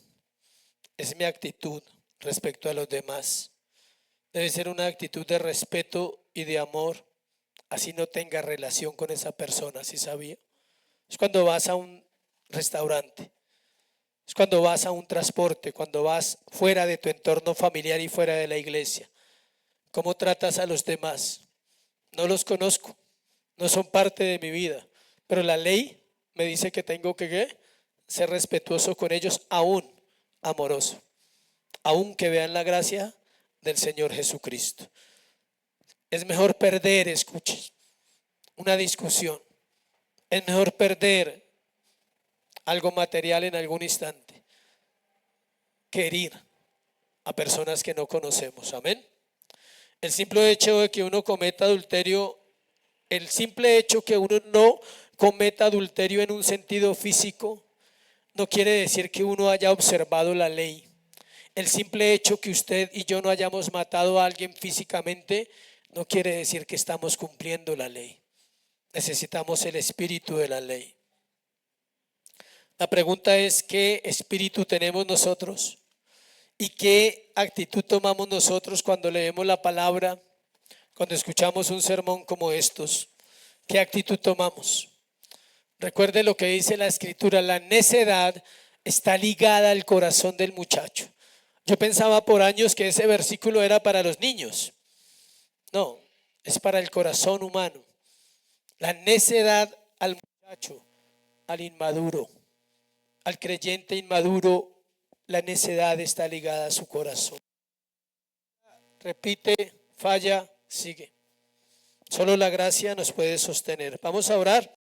Es mi actitud respecto a los demás. Debe ser una actitud de respeto y de amor, así no tenga relación con esa persona, ¿sí sabía? Es cuando vas a un restaurante, es cuando vas a un transporte, cuando vas fuera de tu entorno familiar y fuera de la iglesia. ¿Cómo tratas a los demás? No los conozco, no son parte de mi vida, pero la ley me dice que tengo que ¿qué? Ser respetuoso con ellos, aún amoroso, aún que vean la gracia del Señor Jesucristo. Es mejor perder, escuche, una discusión. Es mejor perder algo material en algún instante que herir a personas que no conocemos. Amén. El simple hecho de que uno cometa adulterio, el simple hecho que uno no cometa adulterio en un sentido físico, no quiere decir que uno haya observado la ley. El simple hecho que usted y yo no hayamos matado a alguien físicamente no quiere decir que estamos cumpliendo la ley. Necesitamos el espíritu de la ley. La pregunta es: ¿qué espíritu tenemos nosotros? ¿Y qué actitud tomamos nosotros cuando leemos la palabra, cuando escuchamos un sermón como estos? ¿Qué actitud tomamos? Recuerde lo que dice la Escritura: la necedad está ligada al corazón del muchacho. Yo pensaba por años que ese versículo era para los niños. No, es para el corazón humano. La necedad al muchacho, al inmaduro, al creyente inmaduro, la necedad está ligada a su corazón. Repite, falla, sigue. Solo la gracia nos puede sostener. Vamos a orar.